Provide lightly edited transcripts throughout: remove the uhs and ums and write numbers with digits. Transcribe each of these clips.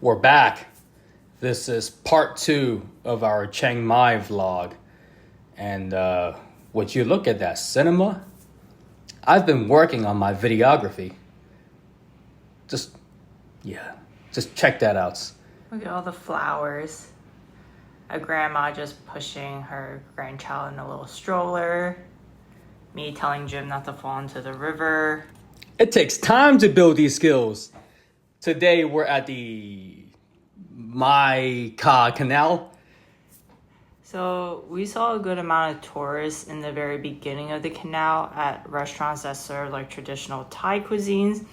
We're back. This is part 2 of our Chiang Mai vlog. And would you look at that cinema? I've been working on my videography. Just check that out. Look at all the flowers. A grandma just pushing her grandchild in a little stroller. Me telling Jim not to fall into the river. It takes time to build these skills. Today we're at the Muay Canal. So we saw a good amount of tourists in the very beginning of the canal at restaurants that serve like traditional Thai cuisines.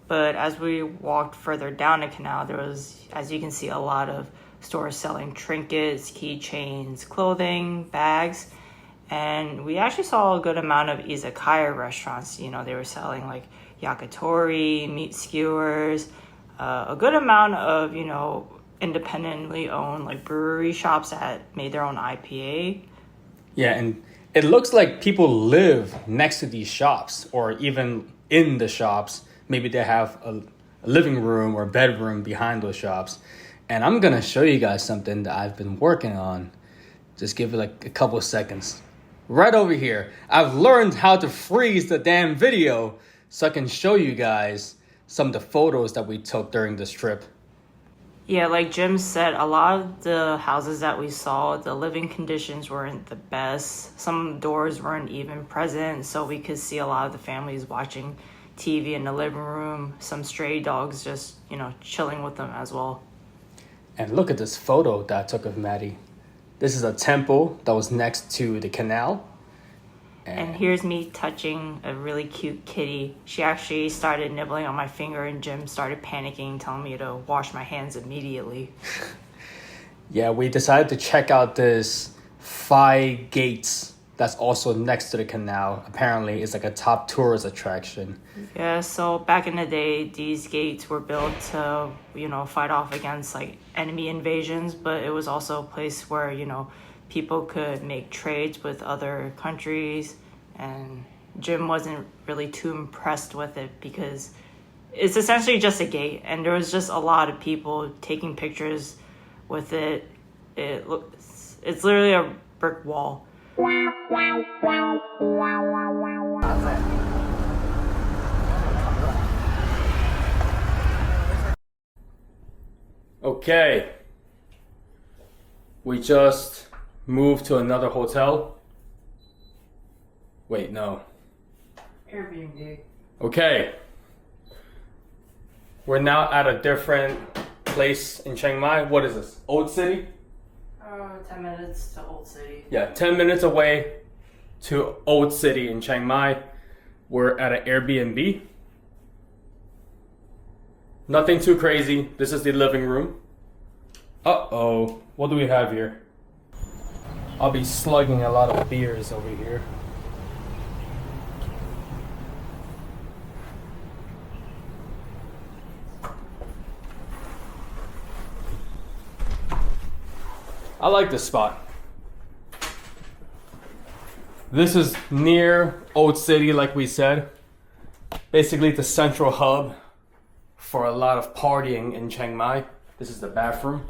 But as we walked further down the canal, there was, as you can see, a lot of stores selling trinkets, keychains, clothing, bags. And we actually saw a good amount of izakaya restaurants. You know, they were selling like yakitori, meat skewers, a good amount of, you know, independently owned like brewery shops that made their own IPA. Yeah, and it looks like people live next to these shops or even in the shops. Maybe they have a living room or bedroom behind those shops. And I'm going to show you guys something that I've been working on. Just give it like a couple of seconds. Right over here, I've learned how to freeze the damn video so I can show you guys some of the photos that we took during this trip. Yeah, like Jim said, a lot of the houses that we saw, the living conditions weren't the best. Some doors weren't even present, so we could see a lot of the families watching TV in the living room. Some stray dogs just, you know, chilling with them as well. And look at this photo that I took of Maddie. This is a temple that was next to the canal. And here's me touching a really cute kitty. She actually started nibbling on my finger and Jim started panicking, telling me to wash my hands immediately. Yeah, we decided to check out this 5 gates that's also next to the canal. Apparently, it's like a top tourist attraction. Yeah, so back in the day, these gates were built to, you know, fight off against like enemy invasions, but it was also a place where, you know, people could make trades with other countries, and Jim wasn't really too impressed with it because it's essentially just a gate, and there was just a lot of people taking pictures with it. It's literally a brick wall. Okay, we just moved to another hotel. Wait, no. Airbnb. Okay. We're now at a different place in Chiang Mai. What is this? Old City? 10 minutes to Old City. Yeah, 10 minutes away to Old City in Chiang Mai. We're at an Airbnb. Nothing too crazy. This is the living room. Uh-oh. What do we have here? I'll be slugging a lot of beers over here. I like this spot. This is near Old City, like we said. Basically the central hub for a lot of partying in Chiang Mai. This is the bathroom.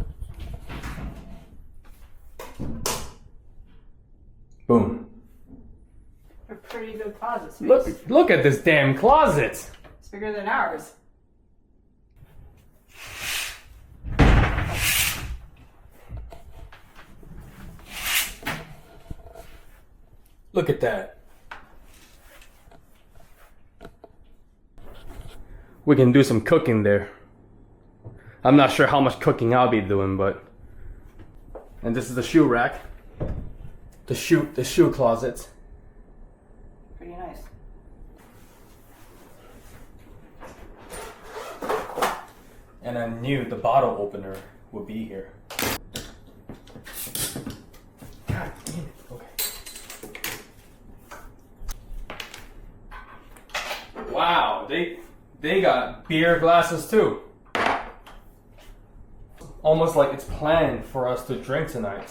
Boom. A pretty good closet space. Look at this damn closet. It's bigger than ours. Look at that. We can do some cooking there. I'm not sure how much cooking I'll be doing, but... And this is the shoe rack. The shoe closet. Pretty nice. And I knew the bottle opener would be here. God damn it. Okay. Wow, they got beer glasses too. Almost like it's planned for us to drink tonight.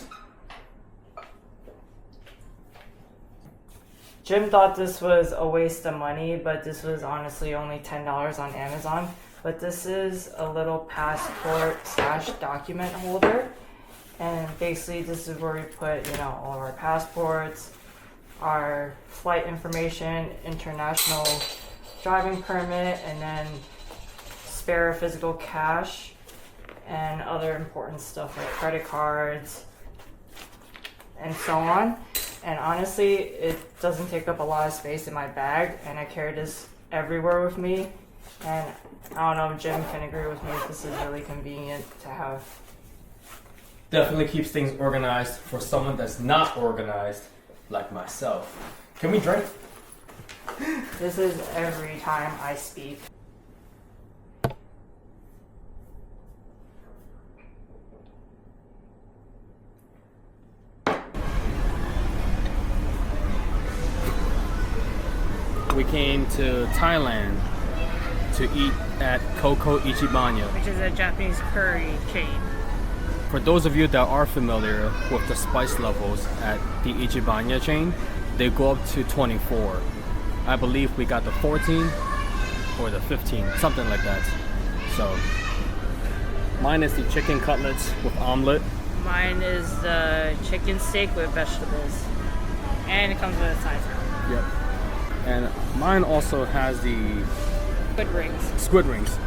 Jim thought this was a waste of money, but this was honestly only $10 on Amazon. but this is a little passport slash document holder. And basically this is where we put, you know, all of our passports, our flight information, international driving permit, and then spare physical cash and other important stuff like credit cards and so on. And honestly, it doesn't take up a lot of space in my bag, and I carry this everywhere with me. And I don't know if Jim can agree with me, this is really convenient to have. Definitely keeps things organized for someone that's not organized like myself. Can we drink? This is every time I speak. We came to Thailand to eat at Ichibanya. Which is a Japanese curry chain. For those of you that are familiar with the spice levels at the Ichibanya chain, they go up to 24. I believe we got the 14 or the 15, something like that. So, mine is the chicken cutlets with omelet. Mine is the chicken steak with vegetables. And it comes with a side salad. Yep. And mine also has the squid rings.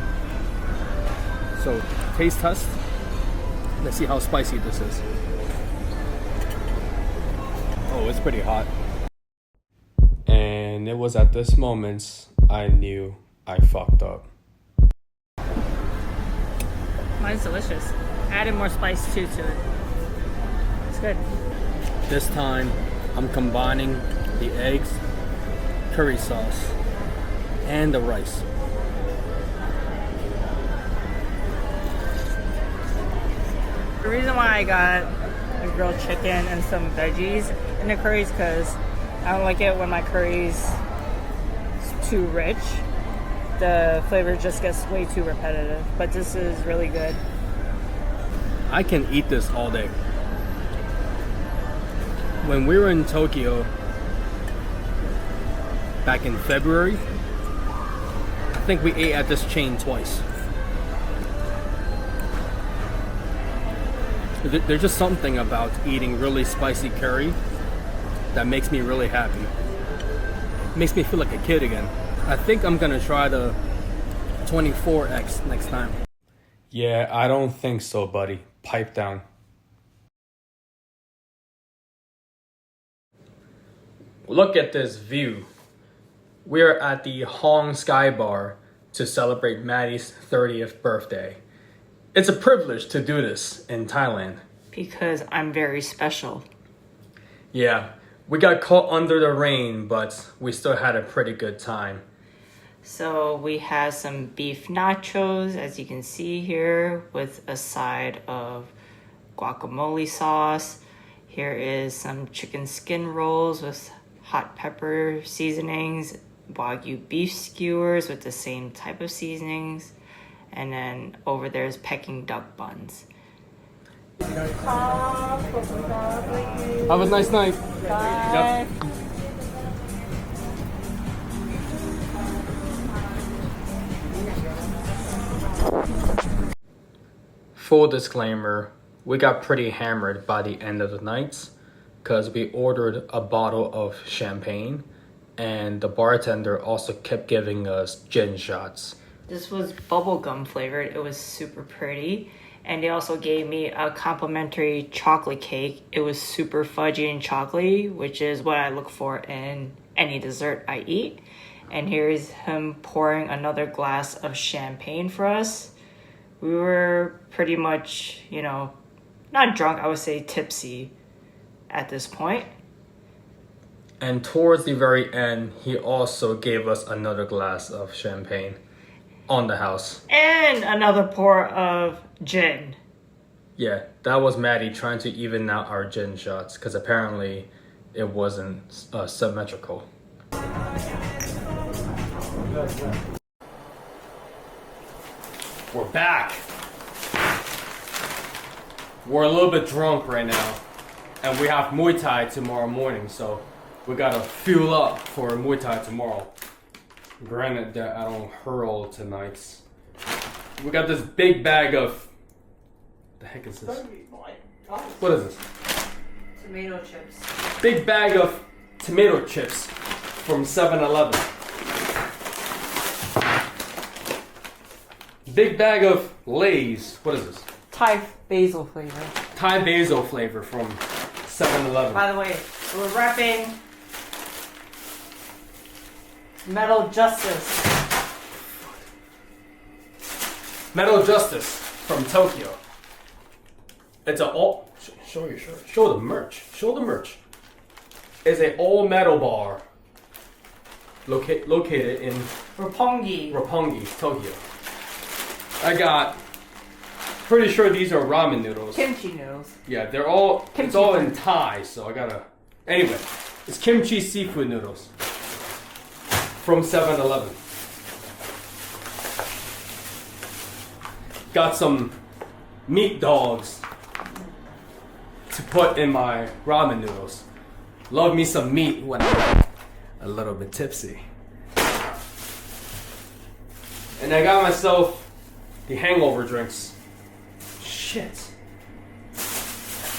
So, taste test. Let's see how spicy this is. Oh, it's pretty hot. And it was at this moment I knew I fucked up. Mine's delicious. Added more spice too to it. It's good. This time I'm combining the eggs, curry sauce, and the rice. The reason why I got a grilled chicken and some veggies in the curry is because I don't like it when my curry's too rich. The flavor just gets way too repetitive. But this is really good. I can eat this all day. When we were in Tokyo back in February, I think we ate at this chain twice. There's just something about eating really spicy curry that makes me really happy. It makes me feel like a kid again. I think I'm gonna try the 24X next time. Yeah, I don't think so, buddy. Pipe down. Look at this view. We're at the Hong Sky Bar to celebrate Maddie's 30th birthday. It's a privilege to do this in Thailand. Because I'm very special. Yeah, we got caught under the rain, but we still had a pretty good time. So we have some beef nachos, as you can see here, with a side of guacamole sauce. Here is some chicken skin rolls with hot pepper seasonings, Wagyu beef skewers with the same type of seasonings, and then over there is Peking duck buns. Have a nice night. Bye. Yep. Full disclaimer, we got pretty hammered by the end of the night because we ordered a bottle of champagne and the bartender also kept giving us gin shots. This was bubblegum flavored. It was super pretty. And they also gave me a complimentary chocolate cake. It was super fudgy and chocolatey, which is what I look for in any dessert I eat. And here's him pouring another glass of champagne for us. We were pretty much, not drunk, I would say tipsy at this point. And towards the very end, he also gave us another glass of champagne on the house. And another pour of gin. Yeah, that was Maddie trying to even out our gin shots because apparently it wasn't symmetrical. We're back. We're a little bit drunk right now and we have Muay Thai tomorrow morning, so we gotta fuel up for Muay Thai tomorrow. Granted that I don't hurl tonight, We got this big bag of. The heck is this? What is this? Tomato chips. Big bag of tomato chips from 7-Eleven. Big bag of Lay's. What is this? Thai basil flavor. Thai basil flavor from 7-Eleven. By the way, we're wrapping Metal Justice. Metal Justice from Tokyo. It's a all. Show your shirt. Show the merch. Show the merch. It's a all metal bar. Located in Roppongi, Tokyo. I got. Pretty sure these are ramen noodles. kimchi noodles. Yeah, they're all. Kimchi it's all food. in Thai, so I gotta. Anyway, it's kimchi seafood noodles from 7-Eleven. Got some meat dogs to put in my ramen noodles. Love me some meat when I'm a little bit tipsy. And I got myself the hangover drinks. Shit.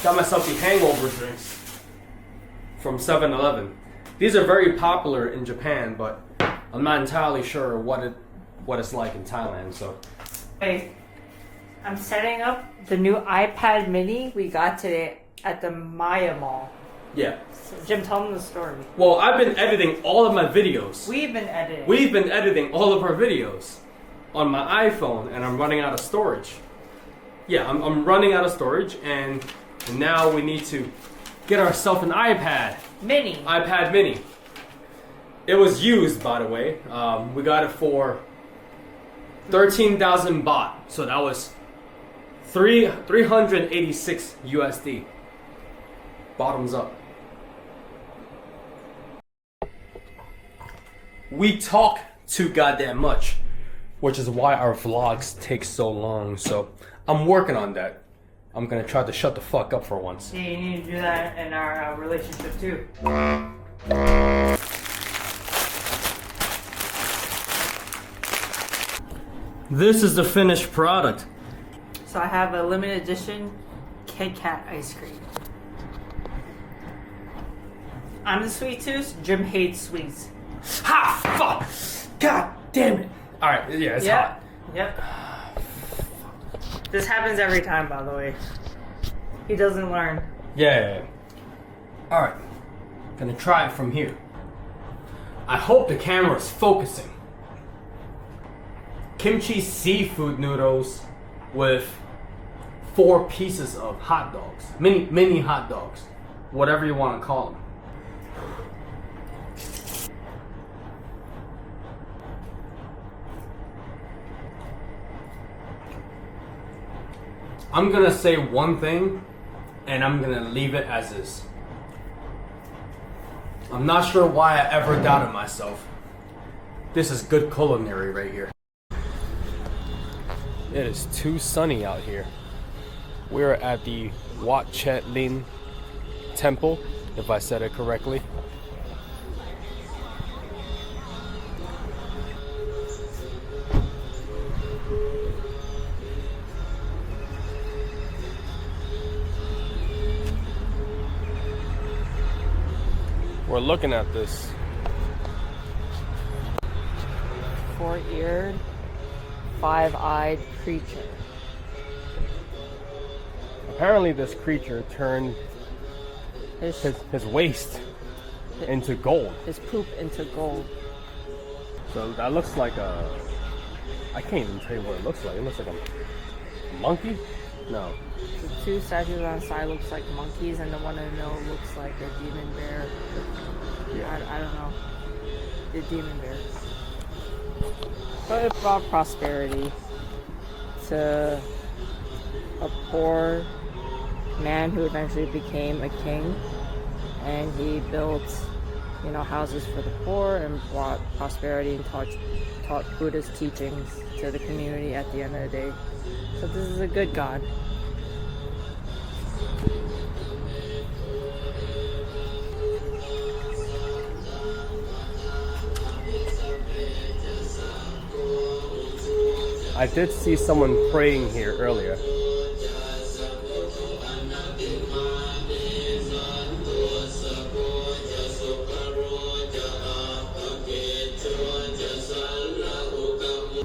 Got myself the hangover drinks from 7-Eleven. These are very popular in Japan, but I'm not entirely sure what it's like in Thailand, so. Hey, I'm setting up the new iPad mini we got today at the Maya Mall. Yeah. So, Jim, tell them the story. Well, I've been editing all of my videos. We've been editing. We've been editing all of our videos on my iPhone, and I'm running out of storage. Yeah, I'm running out of storage, and now we need to get ourselves an iPad. iPad mini. It was used, by the way. We got it for 13,000 baht, so that was 386 USD. Bottoms up. We talk too goddamn much, which is why our vlogs take so long. So I'm working on that. I'm gonna try to shut the fuck up for once. Yeah, you need to do that in our relationship too. This is the finished product. So I have a limited edition Kit Kat ice cream. I'm the sweet tooth. Jim hates sweets. Ha! Fuck! God damn it! Alright, yeah, it's hot. Yep. This happens every time, by the way. He doesn't learn. Yeah. Alright. Gonna try it from here. I hope the camera's focusing. Kimchi seafood noodles with 4 pieces of hot dogs. Mini hot dogs. Whatever you want to call them. I'm gonna say one thing and I'm gonna leave it as is. I'm not sure why I ever doubted myself. This is good culinary right here. It is too sunny out here. We're at the Wat Chet Lin Temple, if I said it correctly. We're looking at this 4-eared, 5-eyed creature. Apparently this creature turned his waist into gold. His poop into gold. So that looks like a... I can't even tell you what it looks like. It looks like a monkey? No. The 2 statues on the side looks like monkeys, and the one in the middle looks like a demon bear. Yeah. I don't know. The demon bear. But it brought prosperity to a poor man who eventually became a king, and he built, houses for the poor and brought prosperity and taught Buddhist teachings to the community at the end of the day. So this is a good God. I did see someone praying here earlier.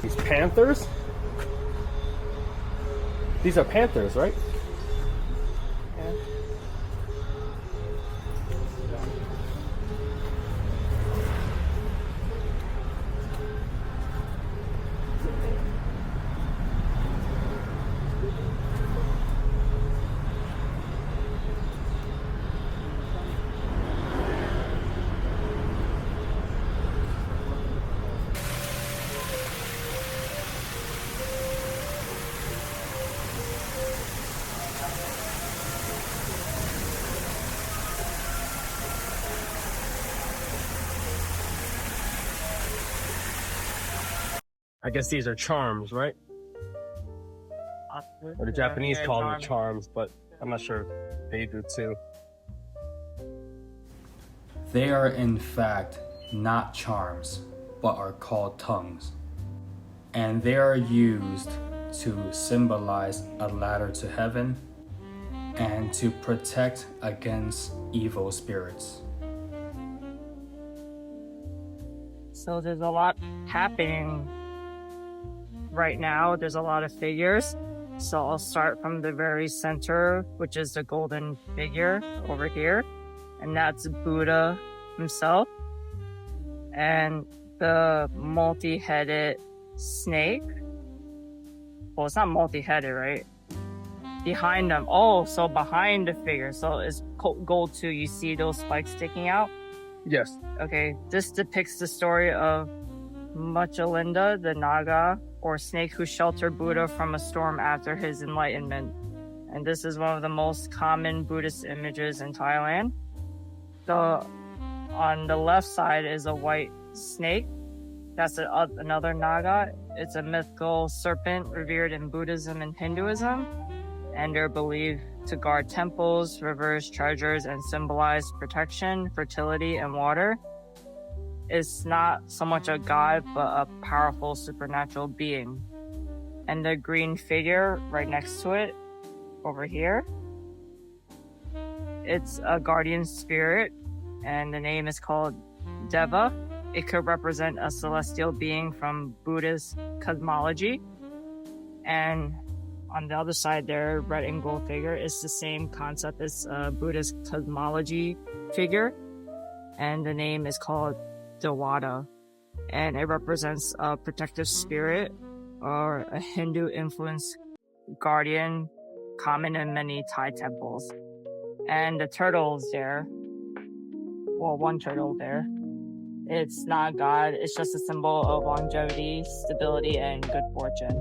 These panthers? These are panthers, right? Yeah. I guess these are charms, right? Or the Japanese call them charms, but I'm not sure if they do too. They are in fact not charms, but are called tongues. And they are used to symbolize a ladder to heaven and to protect against evil spirits. So there's a lot happening right now. There's a lot of figures. So I'll start from the very center, which is the golden figure over here. And that's Buddha himself. And the multi-headed snake. Well, it's not multi-headed, right? Behind them. Oh, so behind the figure. So it's gold too. You see those spikes sticking out? Yes. Okay, this depicts the story of Muchalinda, the Naga, or snake who sheltered Buddha from a storm after his enlightenment. And this is one of the most common Buddhist images in Thailand. On the left side is a white snake. That's another Naga. It's a mythical serpent revered in Buddhism and Hinduism. And they're believed to guard temples, rivers, treasures, and symbolize protection, fertility, and water. It's not so much a god, but a powerful supernatural being. And the green figure right next to it, over here, it's a guardian spirit, and the name is called Deva. It could represent a celestial being from Buddhist cosmology. And on the other side there, red and gold figure, is the same concept as a Buddhist cosmology figure. And the name is called Dewata. And it represents a protective spirit or a Hindu influenced guardian common in many Thai temples. And the turtles there, well, one turtle there, it's not God, it's just a symbol of longevity, stability, and good fortune.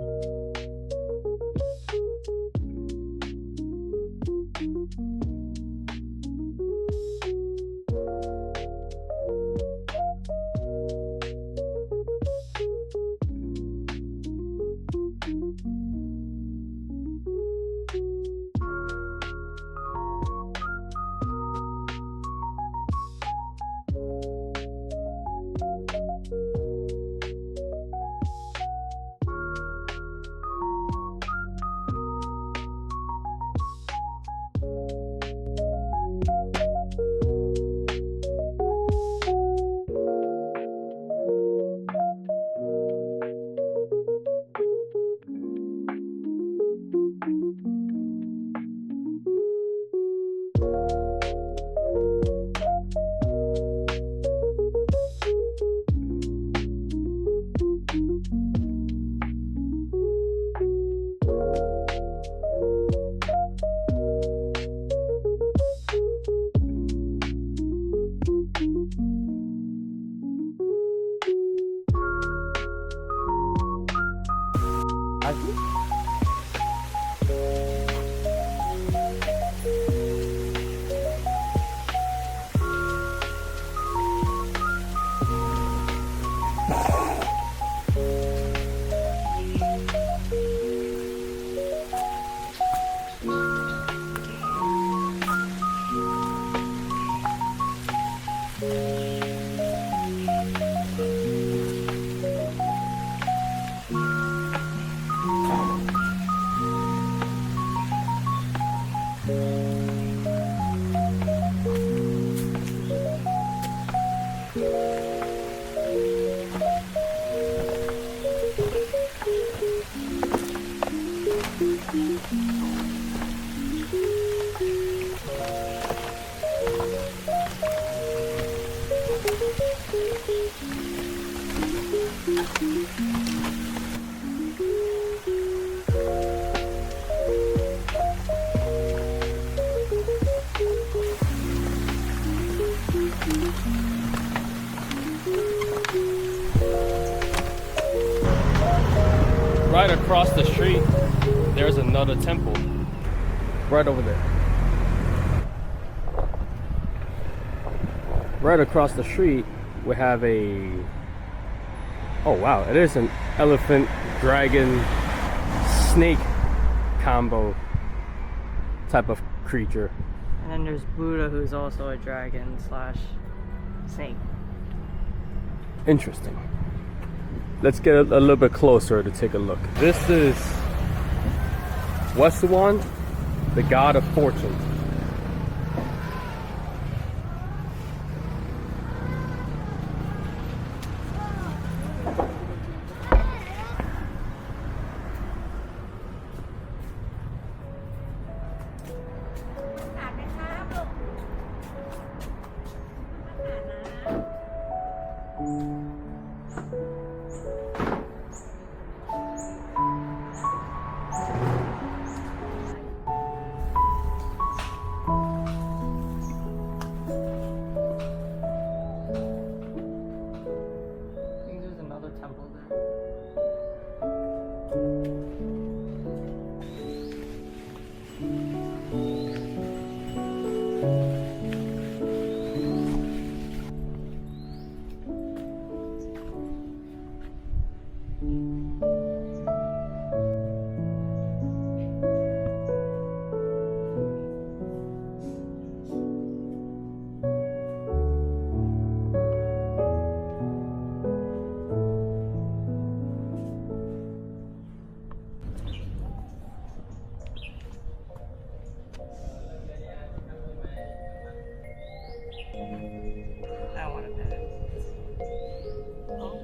Right across the street, there's another temple. Right over there. Right across the street, we have a... Oh wow, it is an elephant, dragon, snake combo type of creature. And then there's Buddha, who's also a dragon slash snake. Interesting. Let's get a little bit closer to take a look. This is Wasuan, the god of fortune. I think there's another temple there. I don't want to pet it. Oh.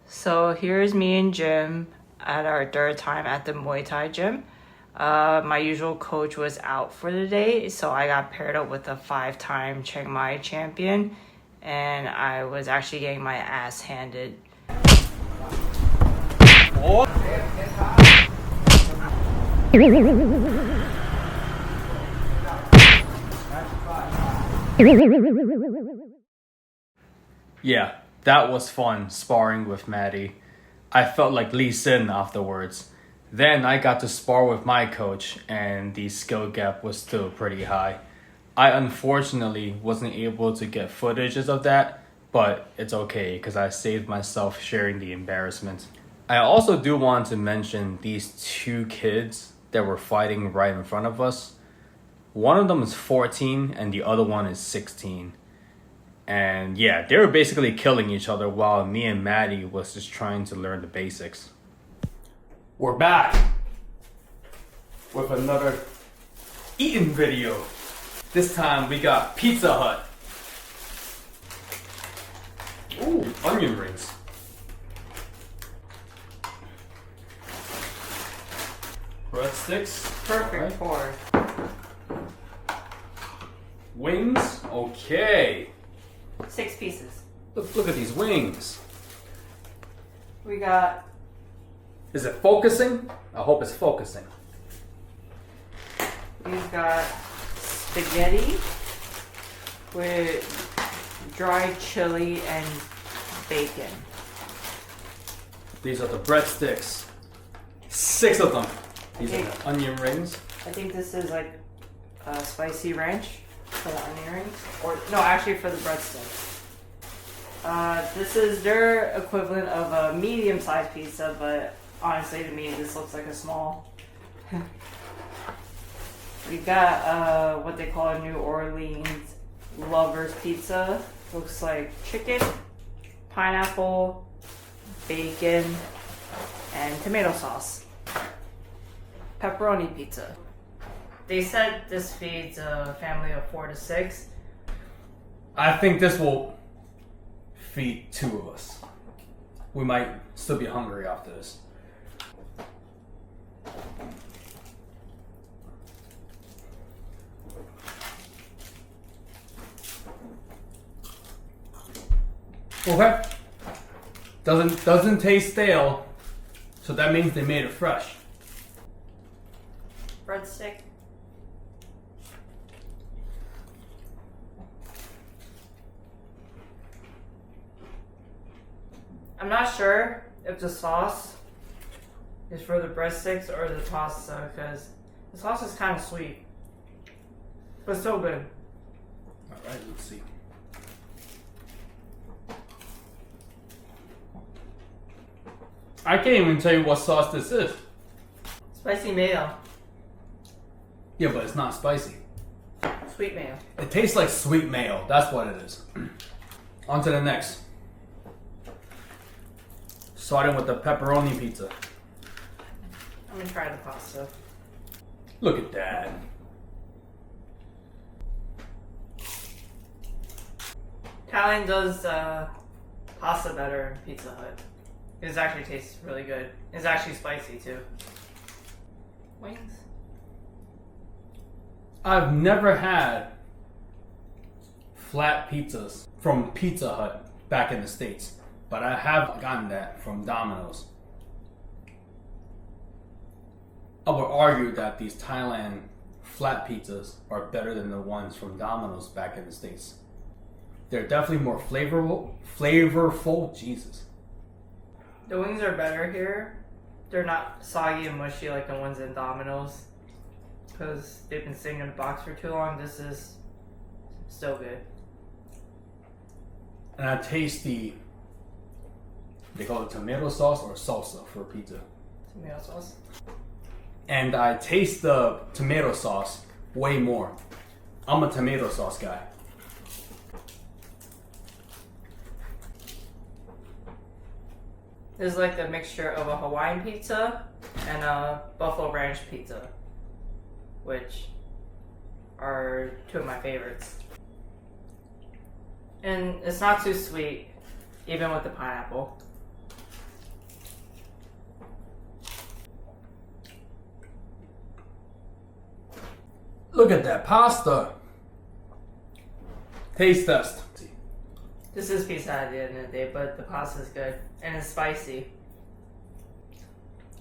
So here's me and Jim at our third time at the Muay Thai gym. My usual coach was out for the day, so I got paired up with a 5-time Chiang champion, and I was actually getting my ass handed. Yeah, that was fun sparring with Maddie. I felt like Lee Sin afterwards. Then I got to spar with my coach, and the skill gap was still pretty high. I unfortunately wasn't able to get footages of that, but it's okay because I saved myself sharing the embarrassment. I also do want to mention these two kids that were fighting right in front of us. One of them is 14 and the other one is 16. And yeah, they were basically killing each other while me and Maddie was just trying to learn the basics. We're back with another eating video. This time we got Pizza Hut. Ooh, onion rings. Breadsticks. Perfect for. Wings. Okay. 6 pieces. Look at these wings. We got. Is it focusing? I hope it's focusing. We've got spaghetti with dried chili and bacon. These are the breadsticks. 6 of them. These are Okay. the onion rings. I think this is like spicy ranch for the onion rings. Or, no, actually for the breadsticks. This is their equivalent of a medium-sized pizza, but honestly to me this looks like a small. We got what they call a New Orleans Lover's Pizza. Looks like chicken, pineapple, bacon, and tomato sauce. pepperoni pizza. They said this feeds a family of 4 to 6. I think this will feed 2 of us. We might still be hungry after this. Okay. Doesn't taste stale, so that means they made it fresh. Breadstick. I'm not sure if the sauce is for the breadsticks or the pasta, because the sauce is kind of sweet, but still good. All right, let's see. I can't even tell you what sauce this is. Spicy mayo. Yeah, but it's not spicy. Sweet mayo. It tastes like sweet mayo. That's what it is. On to the next. Starting with the pepperoni pizza. I'm gonna try the pasta. Look at that. Italian does pasta better in Pizza Hut. It actually tastes really good. It's actually spicy too. Wings. I've never had flat pizzas from Pizza Hut back in the States, but I have gotten that from Domino's. I would argue that these Thailand flat pizzas are better than the ones from Domino's back in the States. They're definitely more flavorful, Jesus. The wings are better here. They're not soggy and mushy like the ones in Domino's, because they've been sitting in the box for too long. This is still good. And I taste they call it tomato sauce or salsa for pizza. Tomato sauce. And I taste the tomato sauce way more. I'm a tomato sauce guy. This is like a mixture of a Hawaiian pizza and a Buffalo Ranch pizza, which are 2 of my favorites. And it's not too sweet, even with the pineapple. Look at that pasta. Taste test. This is pizza at the end of the day, but the pasta is good and it's spicy.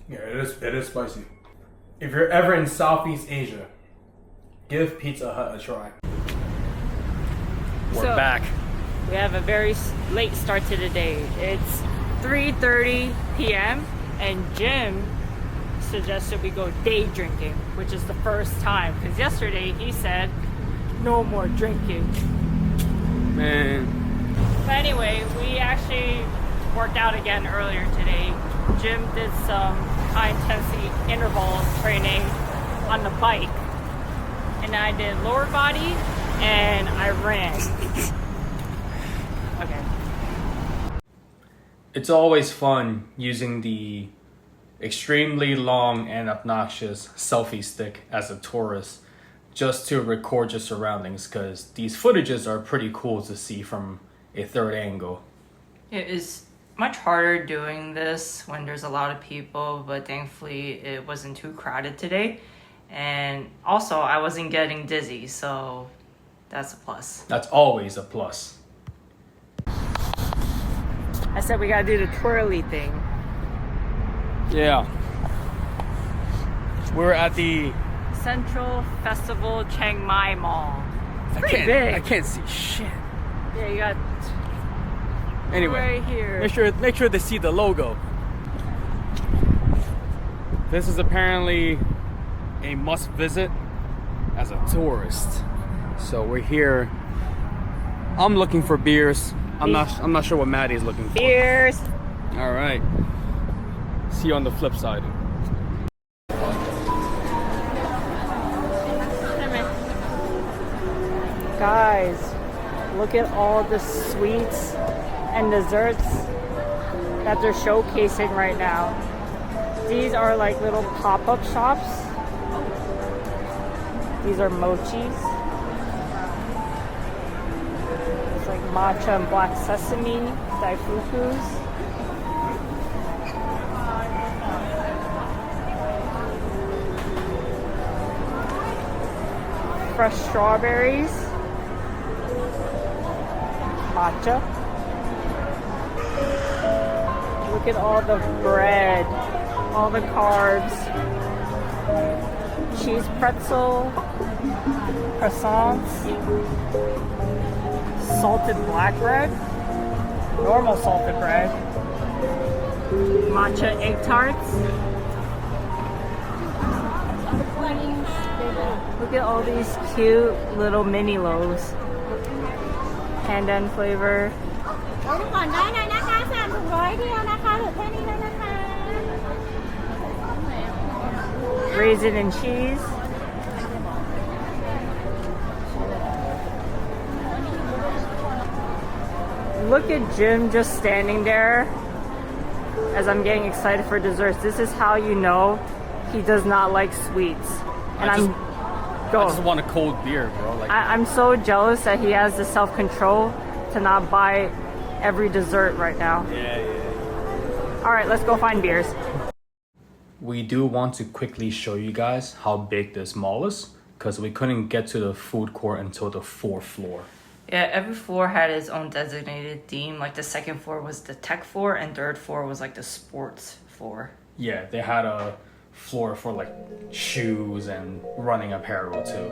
Yeah, it is spicy. If you're ever in Southeast Asia, give Pizza Hut a try. We're back. We have a very late start to the day. It's 3:30 p.m. and Jim suggested we go day drinking, which is the first time, because yesterday he said no more drinking. Man. But anyway, we actually worked out again earlier today. Jim did some high intensity interval training on the bike, and I did lower body and I ran. Okay. It's always fun using the extremely long and obnoxious selfie stick as a tourist just to record your surroundings, because these footages are pretty cool to see from a third angle. It is much harder doing this when there's a lot of people, but thankfully it wasn't too crowded today. And also I wasn't getting dizzy, so that's a plus. That's always a plus. I said we gotta do the twirly thing. Yeah. We're at the Central Festival Chiang Mai Mall. It's pretty big. I can't see shit. Yeah, you got Anyway, right here. make sure they see the logo. This is apparently a must visit as a tourist. So we're here. I'm looking for beers. I'm not sure what Maddie's looking for. Beers. All right. See you on the flip side. Guys, look at all the sweets and desserts that they're showcasing right now. These are like little pop-up shops These are mochis. It's like matcha and black sesame, daifukus. Fresh strawberries. Matcha. Look at all the bread, all the carbs. Cheese pretzel, croissants, salted black bread, normal salted bread, matcha egg tarts. Look at all these cute little mini loaves. Pandan flavor. Raisin and cheese. Look at Jim just standing there as I'm getting excited for desserts. This is how you know he does not like sweets. And I just want a cold beer, bro. Like, I'm so jealous that he has the self-control to not buy every dessert right now. yeah. All right, let's go find beers. We do want to quickly show you guys how big this mall is because we couldn't get to the food court until the 4th floor. Yeah, every floor had its own designated theme. Like the 2nd floor was the tech floor and 3rd floor was like the sports floor. Yeah, they had a floor for like shoes and running apparel too.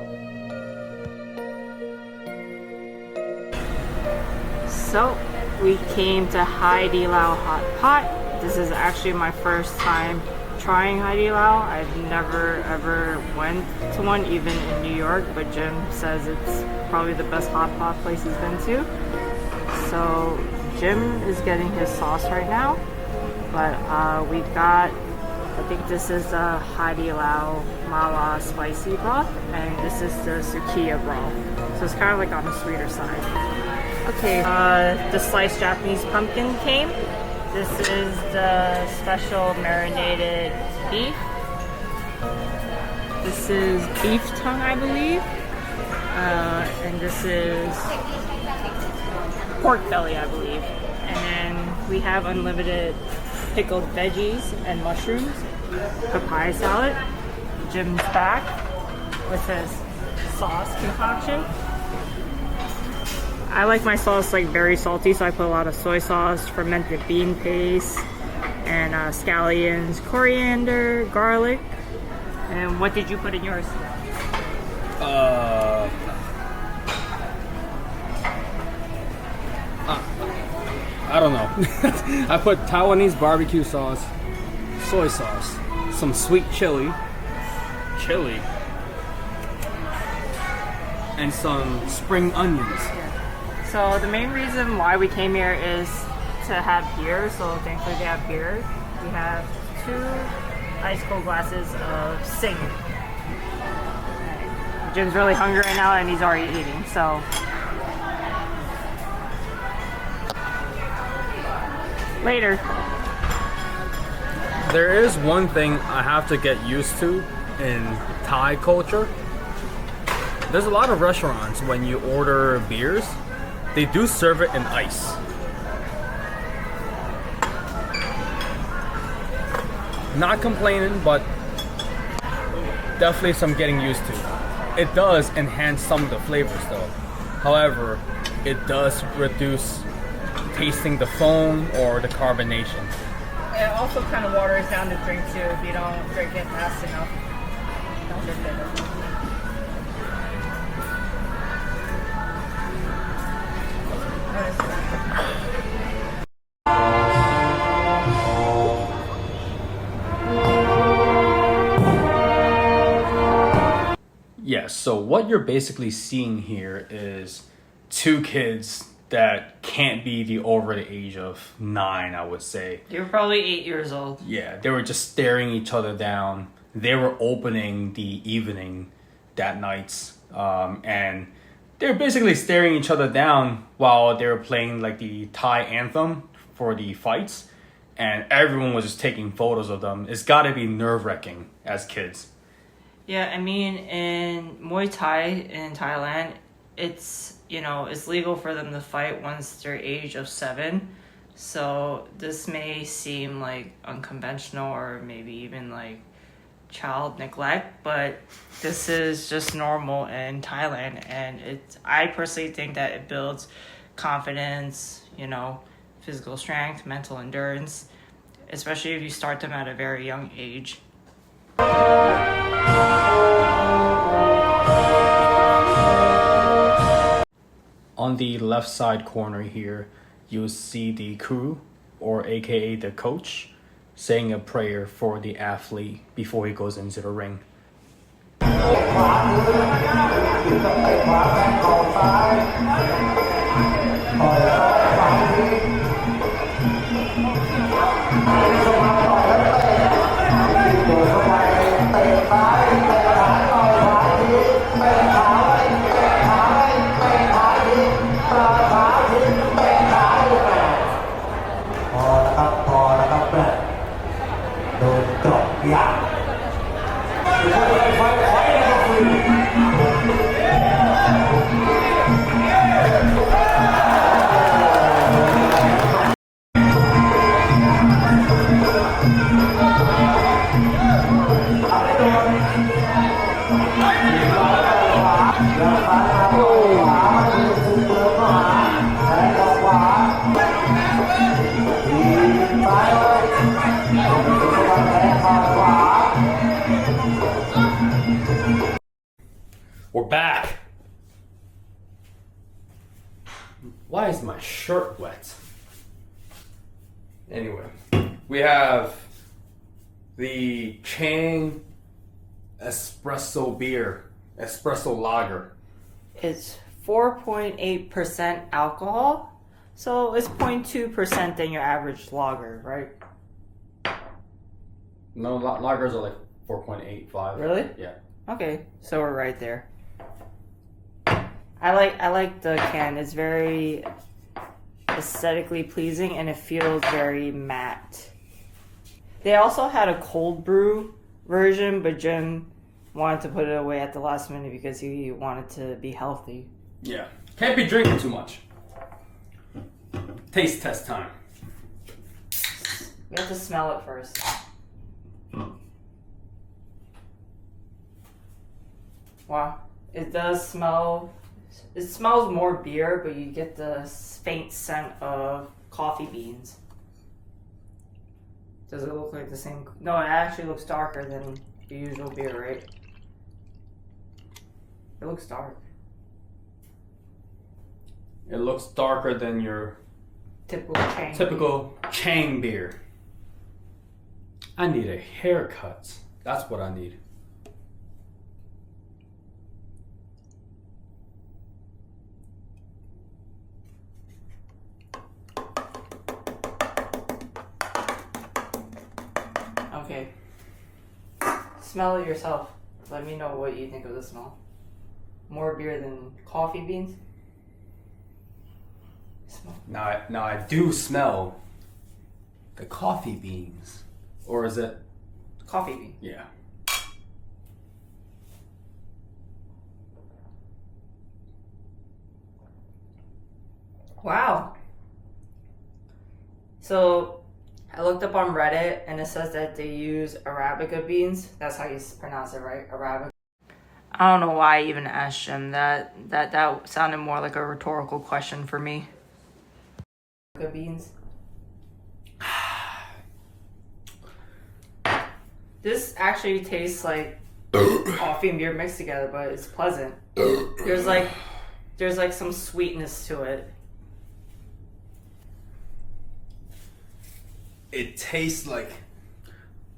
So we came to Hai Di Lao Hot Pot. This is actually my first time trying Hai Di Lao. I've never ever went to one, even in New York, but Jim says it's probably the best hot pot place he's been to. So Jim is getting his sauce right now, but we got, I think this is the Hai Di Lao Mala spicy broth, and this is the Sukiya broth. So it's kind of like on the sweeter side. Okay, the sliced Japanese pumpkin came. This is the special marinated beef. This is beef tongue, I believe. And this is pork belly, I believe. And then we have unlimited pickled veggies and mushrooms. Papaya salad. Jim's back with his sauce concoction. I like my sauce like very salty, so I put a lot of soy sauce, fermented bean paste, and scallions, coriander, garlic. And what did you put in yours? I don't know. I put Taiwanese barbecue sauce, soy sauce, some sweet chili, and some spring onions. So the main reason why we came here is to have beer. So thankfully they have beer. We have 2 ice cold glasses of Sing. Jim's really hungry right now and he's already eating. So later. There is one thing I have to get used to in Thai culture. There's a lot of restaurants when you order beers, they do serve it in ice. Not complaining, but definitely some getting used to. It does enhance some of the flavors though. However, it does reduce tasting the foam or the carbonation. It also kind of waters down the drink too if you don't drink it fast enough. Yes, so what you're basically seeing here is 2 kids that can't be over the age of 9, I would say. They were probably 8 years old. Yeah, they were just staring each other down. They were opening the evening that night, and they were basically staring each other down while they were playing like the Thai anthem for the fights, and everyone was just taking photos of them. It's got to be nerve-wracking as kids. Yeah, I mean, in Muay Thai in Thailand, it's, you know, it's legal for them to fight once they're age of 7. So this may seem like unconventional or maybe even like child neglect, but this is just normal in Thailand, and I personally think that it builds confidence, you know, physical strength, mental endurance, especially if you start them at a very young age. On the left side corner here, you'll see the crew, or aka the coach, saying a prayer for the athlete before he goes into the ring. We're back. Why is my shirt wet? Anyway, we have the Chiang espresso lager. It's 4.8% alcohol, so it's 0.2% than your average lager, right? No, lagers are like 4.85. Really? Yeah. Okay, so we're right there. I like the can. It's very aesthetically pleasing and it feels very matte. They also had a cold brew version, but Jim wanted to put it away at the last minute because he wanted to be healthy. Yeah. Can't be drinking too much. Taste test time. We have to smell it first. Wow. It does smell... It smells more beer, but you get the faint scent of coffee beans. Does it look like the same? No, it actually looks darker than the usual beer, right? It looks dark. It looks darker than your Typical Chiang beer. I need a haircut. That's what I need. Okay. Smell it yourself. Let me know what you think of the smell. More beer than coffee beans? Smell. Now I do smell the coffee beans. Or is it? Coffee bean. Yeah. Wow. So I looked up on Reddit and it says that they use Arabica beans. That's how you pronounce it, right? Arabica. I don't know why I even asked him that. That sounded more like a rhetorical question for me. Arabica beans. This actually tastes like coffee and beer mixed together, but it's pleasant. There's like some sweetness to it. It tastes like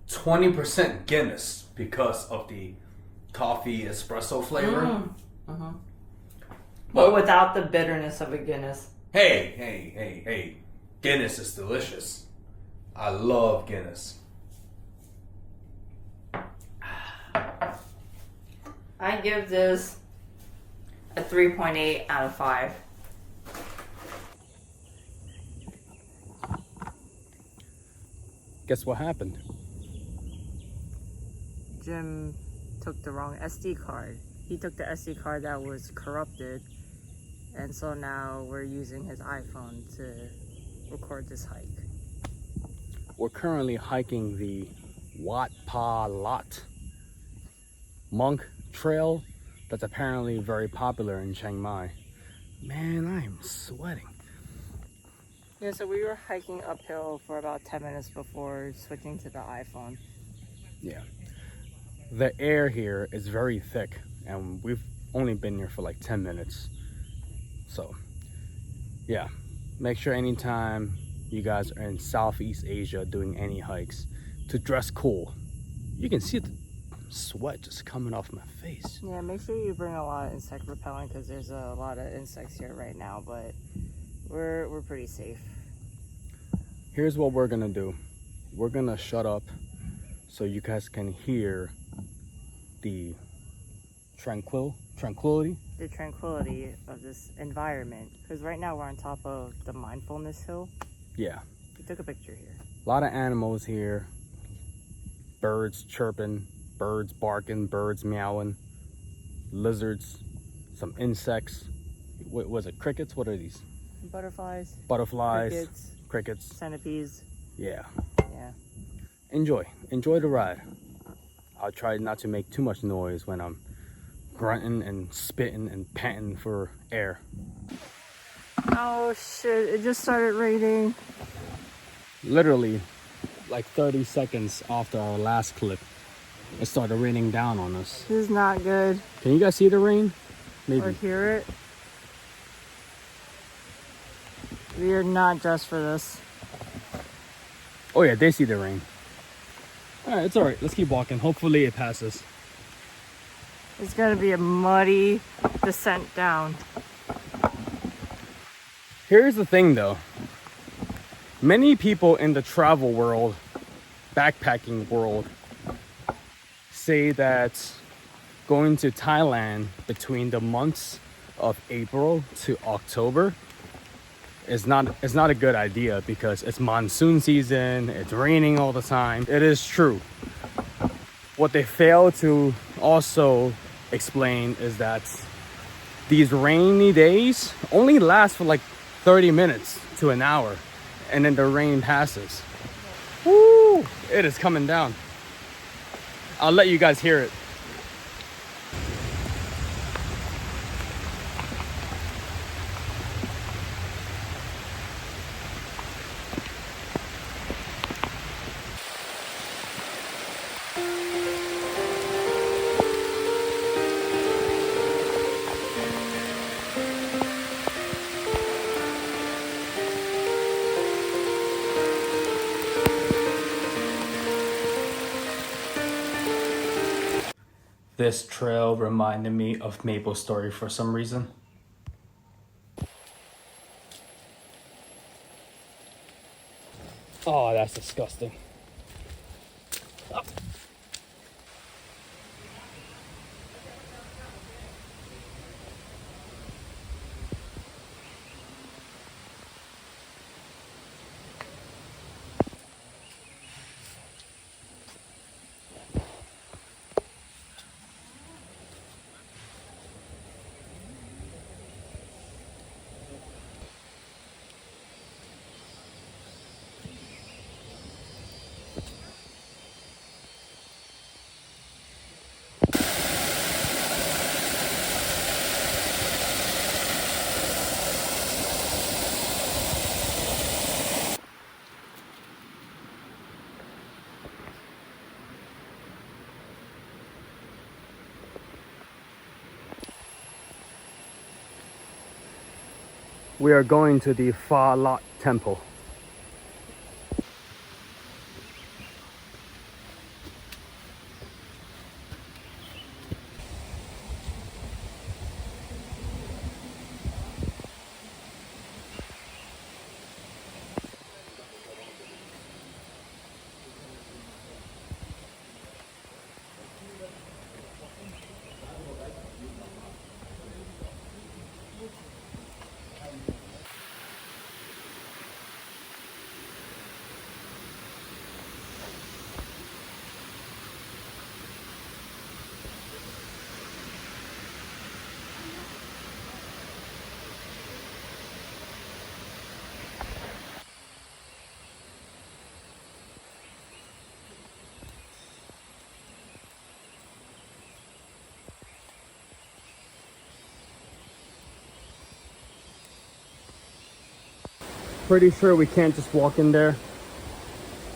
20% Guinness because of the coffee espresso flavor. But without the bitterness of a Guinness. Hey. Guinness is delicious. I love Guinness. I give this a 3.8 out of 5. Guess what happened? Jim took the wrong SD card. He took the SD card that was corrupted, and so now we're using his iPhone to record this hike. We're currently hiking the Wat Pa Lat monk trail that's apparently very popular in Chiang Mai. Man, I'm sweating. Yeah, so we were hiking uphill for about 10 minutes before switching to the iPhone. Yeah. The air here is very thick, and we've only been here for like 10 minutes. So, yeah. Make sure anytime you guys are in Southeast Asia doing any hikes to dress cool. You can see the sweat just coming off my face. Yeah, make sure you bring a lot of insect repellent because there's a lot of insects here right now, but we're pretty safe. Here's what we're gonna do. We're gonna shut up so you guys can hear the tranquility. The tranquility of this environment, because right now we're on top of the mindfulness hill. Yeah. We took a picture here. A lot of animals here. Birds chirping, birds barking, birds meowing, lizards, some insects. What was it? Crickets? What are these? Butterflies. Butterflies. Crickets. Centipedes. Yeah. Yeah. Enjoy the ride. I'll try not to make too much noise when I'm grunting and spitting and panting for air. Oh shit, it just started raining. Literally like 30 seconds after our last clip, it started raining down on us. This is not good. Can you guys see the rain? Maybe. Or hear it. We are not dressed for this. Oh yeah, they see the rain. Alright, it's alright. Let's keep walking. Hopefully it passes. It's gonna be a muddy descent down. Here's the thing though. Many people in the travel world, backpacking world, say that going to Thailand between the months of April to October is not a good idea because it's monsoon season, it's raining all the time. It is true. What they fail to also explain is that these rainy days only last for like 30 minutes to an hour, and then the rain passes. Woo! It is coming down. I'll let you guys hear it. This trail reminded me of Maple's story for some reason. Oh, that's disgusting. Oh. We are going to the Pha Lot Temple. pretty sure we can't just walk in there.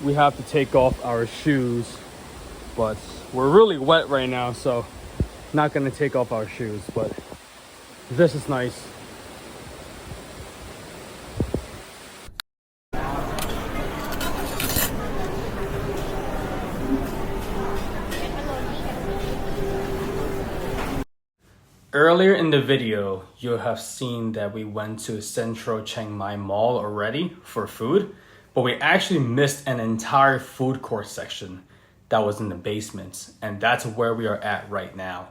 We have to take off our shoes, but we're really wet right now, so not gonna take off our shoes, but this is nice. Earlier in the video, you'll have seen that we went to Central Chiang Mai Mall already for food, but we actually missed an entire food court section that was in the basement, and that's where we are at right now.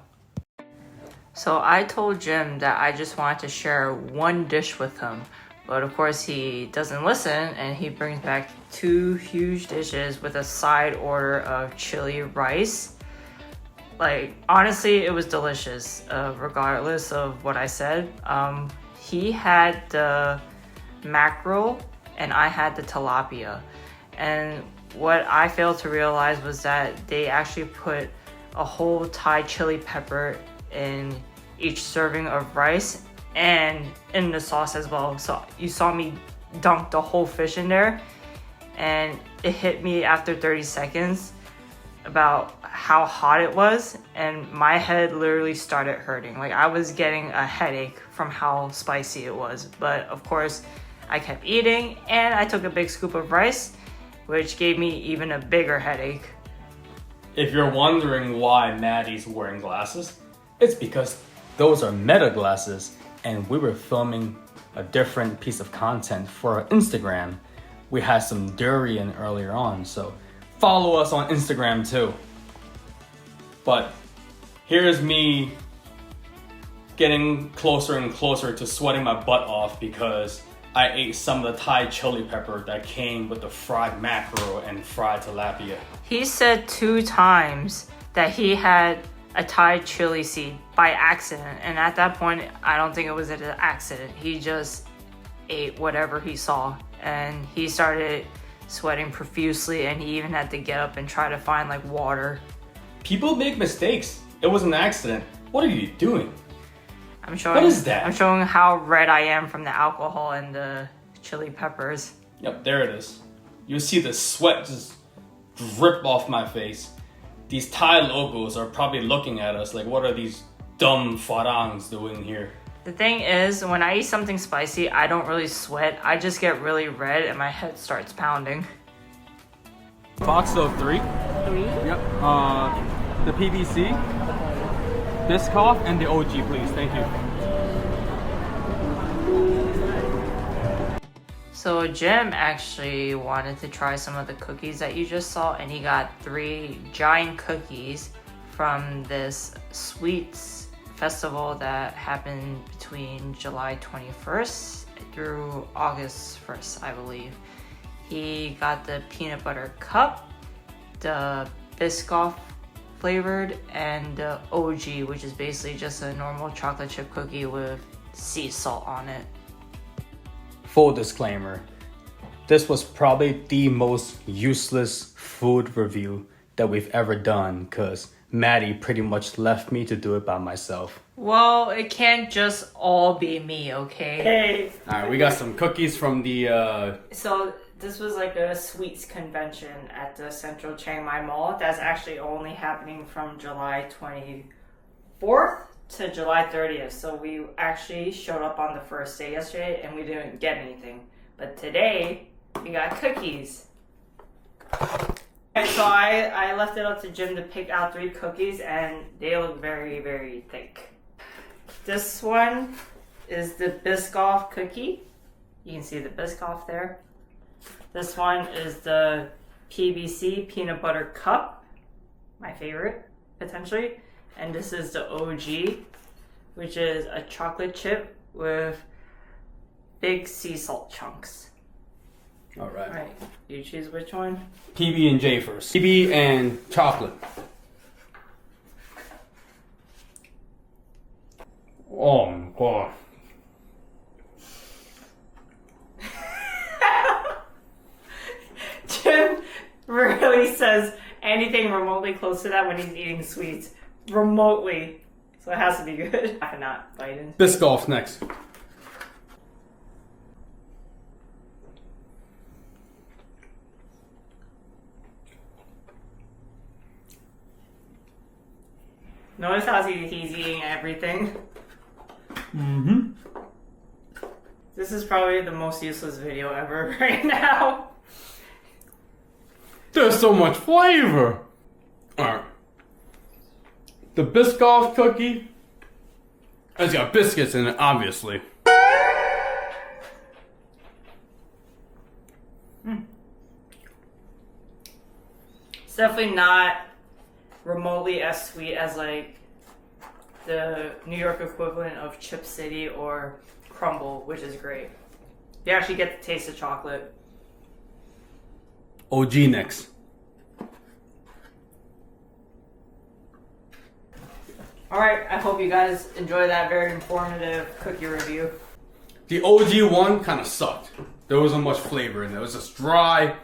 So I told Jim that I just wanted to share one dish with him, but of course he doesn't listen, and he brings back 2 huge dishes with a side order of chili rice. Like, honestly, it was delicious, regardless of what I said. He had the mackerel and I had the tilapia. And what I failed to realize was that they actually put a whole Thai chili pepper in each serving of rice and in the sauce as well. So you saw me dunk the whole fish in there, and it hit me after 30 seconds about how hot it was, and my head literally started hurting. Like, I was getting a headache from how spicy it was. But of course I kept eating, and I took a big scoop of rice, which gave me even a bigger headache. If you're wondering why Maddie's wearing glasses, it's because those are Meta glasses, and we were filming a different piece of content for our Instagram. We had some durian earlier on, so follow us on Instagram too. But here's me getting closer and closer to sweating my butt off because I ate some of the Thai chili pepper that came with the fried mackerel and fried tilapia. He said 2 times that he had a Thai chili seed by accident, and at that point I don't think it was an accident. He just ate whatever he saw, and he started sweating profusely, and he even had to get up and try to find like water. People make mistakes. It was an accident. What are you doing? I'm showing, what is that? I'm showing how red I am from the alcohol and the chili peppers. Yep, there it is. You see the sweat just drip off my face. These Thai locals are probably looking at us like, what are these dumb farangs doing here? The thing is, when I eat something spicy, I don't really sweat. I just get really red and my head starts pounding. Box of 3. 3? Yep. The PVC, Biscoff, and the OG, please. Thank you. So Jim actually wanted to try some of the cookies that you just saw, and he got 3 giant cookies from this sweets festival that happened between July 21st through August 1st, I believe. He got the peanut butter cup, the Biscoff flavored, and the OG, which is basically just a normal chocolate chip cookie with sea salt on it. Full disclaimer, this was probably the most useless food review that we've ever done because Maddie pretty much left me to do it by myself. Well, it can't just all be me, okay? Hey. All right, we got some cookies from the... So this was like a sweets convention at the Central Chiang Mai Mall that's actually only happening from July 24th to July 30th. So we actually showed up on the first day yesterday and we didn't get anything. But today we got cookies. And so I left it up to Jim to pick out 3 cookies, and they look very, very thick. This one is the Biscoff cookie. You can see the Biscoff there. This one is the PBC peanut butter cup, my favorite, potentially. And this is the OG, which is a chocolate chip with big sea salt chunks. All right. All right, you choose which one? PB&J first. PB and chocolate. Oh my god. Jim really says anything remotely close to that when he's eating sweets. Remotely. So it has to be good. I cannot bite into. Biscoff next. Notice how he's eating everything. Mm-hmm. This is probably the most useless video ever right now. There's so much flavor. Alright. The Biscoff cookie has got biscuits in it, obviously. It's definitely not remotely as sweet as like the New York equivalent of Chip City or Crumble, which is great. You actually get to taste the chocolate. OG next. Alright, I hope you guys enjoy that very informative cookie review. The OG one kind of sucked. There wasn't much flavor in it. It was just dry.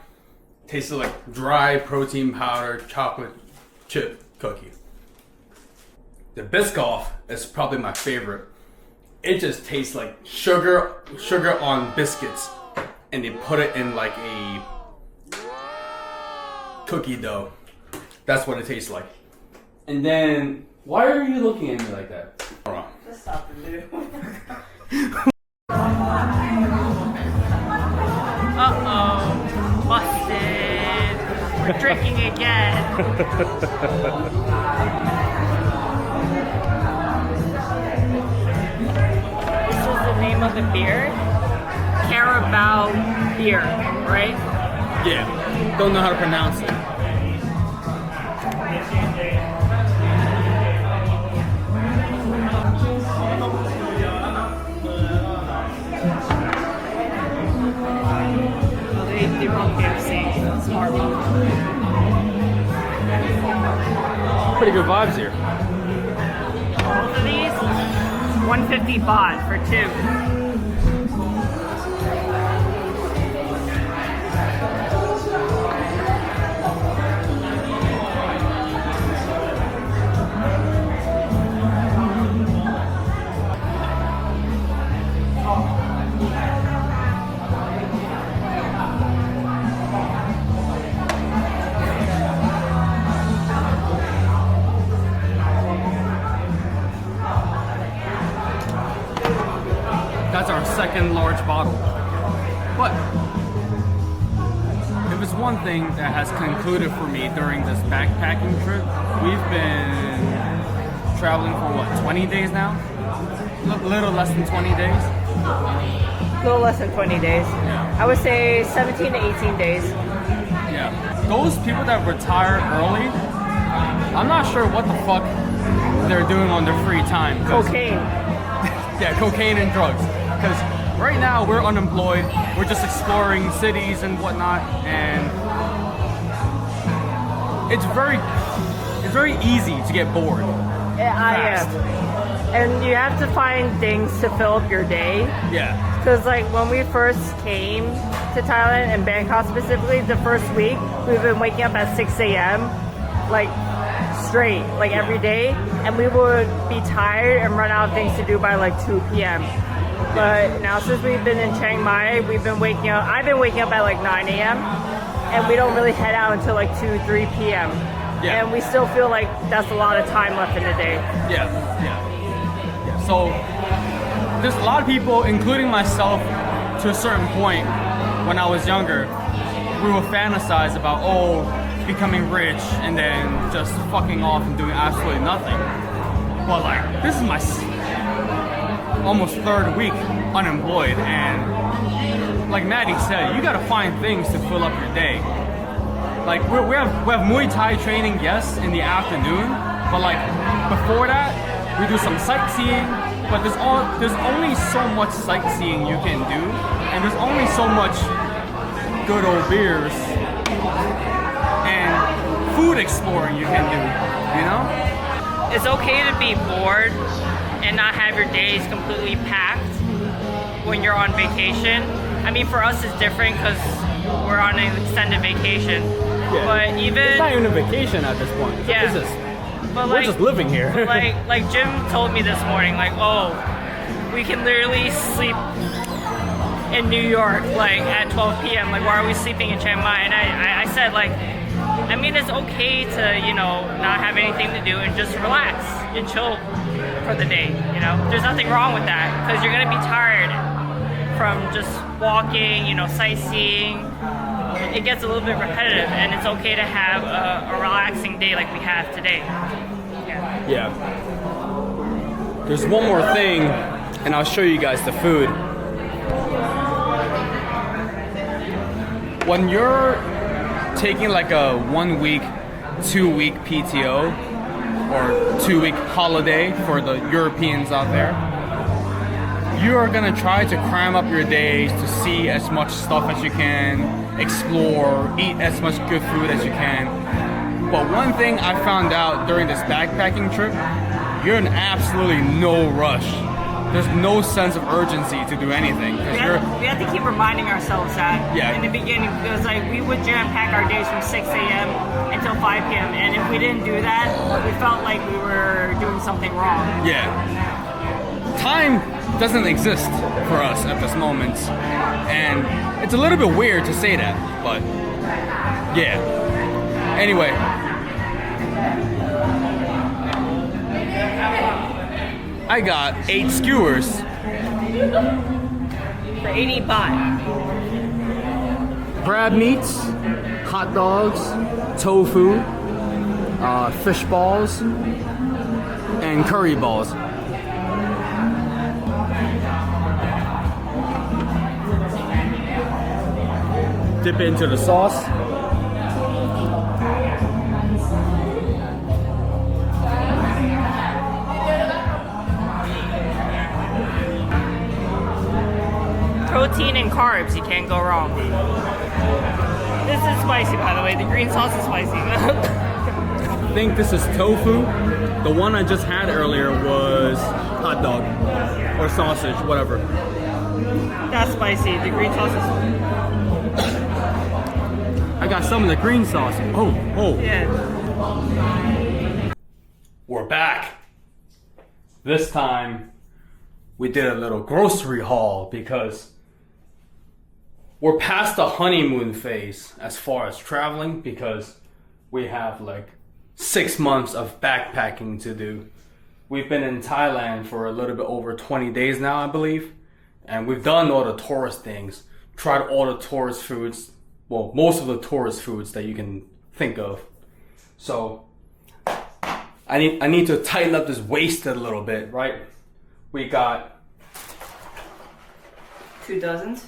Tasted like dry protein powder chocolate chip cookie. The Biscoff is probably my favorite. It just tastes like sugar on biscuits, and they put it in like a cookie dough. That's what it tastes like. And then, why are you looking at me like that? Hold on. Just stop the video. Uh-oh. Busted. We're drinking again. This is the name of the beer. Carabao beer, right? Yeah. Don't know how to pronounce it. They run KFC. Smart move. Pretty good vibes here. Both of these, 150 baht for two. That's our second large bottle. But if it's one thing that has concluded for me during this backpacking trip, we've been traveling for what, 20 days now? Little less than 20 days? A little less than 20 days. Yeah. I would say 17 to 18 days. Yeah. Those people that retire early, I'm not sure what the fuck they're doing on their free time. Cocaine. Yeah, cocaine and drugs. Because right now we're unemployed. We're just exploring cities and whatnot, and it's very easy to get bored. Yeah, and you have to find things to fill up your day. Yeah. Because like when we first came to Thailand and Bangkok specifically, the first week we've been waking up at 6 a.m. like straight, like every day, and we would be tired and run out of things to do by like 2 p.m. But now since we've been in Chiang Mai, I've been waking up at like 9 a.m. and we don't really head out until like 2, 3 p.m. Yeah. And we still feel like that's a lot of time left in the day. Yeah. So there's a lot of people, including myself, to a certain point when I was younger, we would fantasize about becoming rich and then just fucking off and doing absolutely nothing. But like, this is my almost third week unemployed, and like Maddie said, you gotta find things to fill up your day. Like we have Muay Thai training, yes, in the afternoon, but like before that, we do some sightseeing. But there's only so much sightseeing you can do, and there's only so much good old beers and food exploring you can do, you know? It's okay to be bored and not have your days completely packed when you're on vacation. I mean, for us it's different because we're on an extended vacation. Yeah. But even It's not even a vacation at this point. Yeah. We're just living here. But like Jim told me this morning, like, we can literally sleep in New York like at 12 p.m. Like, why are we sleeping in Chiang Mai? And I said, like, I mean, it's okay to, you know, not have anything to do and just relax and chill for the day, you know? There's nothing wrong with that because you're gonna be tired from just walking, you know, sightseeing. It gets a little bit repetitive and it's okay to have a relaxing day like we have today. Yeah. There's one more thing, and I'll show you guys the food. When you're taking like a 1 week, 2 week PTO or 2 week holiday for the Europeans out there, you are gonna try to cram up your days to see as much stuff as you can, explore, eat as much good food as you can. But one thing I found out during this backpacking trip, you're in absolutely no rush. There's no sense of urgency to do anything. We have to keep reminding ourselves that in the beginning, because like we would jam pack our days from 6 a.m. until 5 p.m. and if we didn't do that, we felt like we were doing something wrong. Yeah. Time doesn't exist for us at this moment, and it's a little bit weird to say that, but yeah. Anyway. I got 8 skewers. For 80 baht. Crab meats, hot dogs, tofu, fish balls, and curry balls. Dip it into the sauce. Protein and carbs, you can't go wrong. This is spicy, by the way. The green sauce is spicy. I think this is tofu. The one I just had earlier was hot dog or sausage, whatever. That's spicy. The green sauce is... I got some of the green sauce. Oh. Yeah. We're back. This time, we did a little grocery haul because we're past the honeymoon phase as far as traveling because we have like 6 months of backpacking to do. We've been in Thailand for a little bit over 20 days now, I believe. And we've done all the tourist things, tried all the tourist foods, well, most of the tourist foods that you can think of. So I need to tighten up this waist a little bit, right? We got 2 dozens?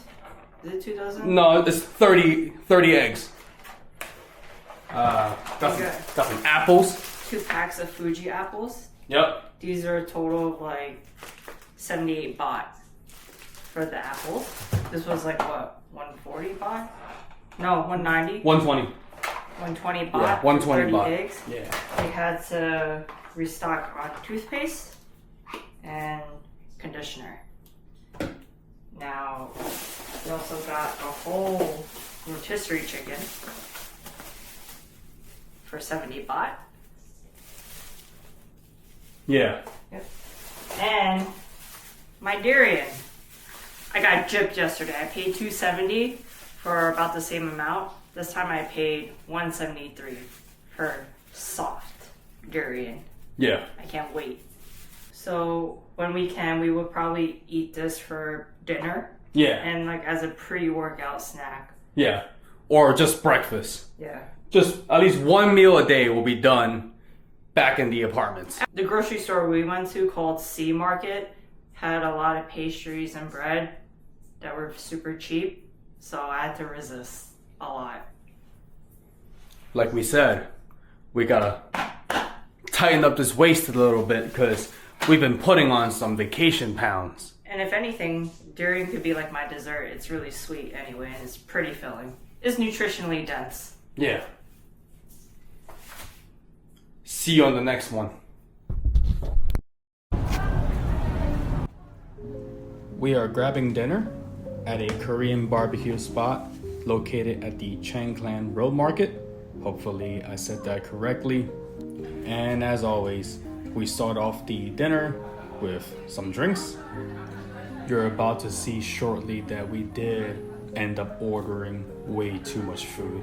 Is it 2 dozen? No, it's 30 eggs. Got some apples. 2 packs of Fuji apples. Yep. These are a total of like 78 baht for the apples. This was like what, 140 baht? No, 190. 120. 120 baht. Yeah, 120 baht. Eggs. Yeah. We had to restock on toothpaste and conditioner. Now, we also got a whole rotisserie chicken for 70 baht. Yeah. Yep. And my durian. I got gypped yesterday. I paid $270 for about the same amount. This time I paid $173 for soft durian. Yeah. I can't wait. So when we can, we will probably eat this for dinner. Yeah. And like as a pre-workout snack. Yeah. Or just breakfast. Yeah. Just at least 1 meal a day will be done back in the apartments. The grocery store we went to called Sea Market had a lot of pastries and bread that were super cheap. So I had to resist a lot. Like we said, we gotta tighten up this waist a little bit because we've been putting on some vacation pounds. And if anything, durian could be like my dessert. It's really sweet anyway, and it's pretty filling. It's nutritionally dense. Yeah. See you on the next one. We are grabbing dinner at a Korean barbecue spot located at the Chiang Road Market. Hopefully I said that correctly. And as always, we start off the dinner with some drinks. You're about to see shortly that we did end up ordering way too much food.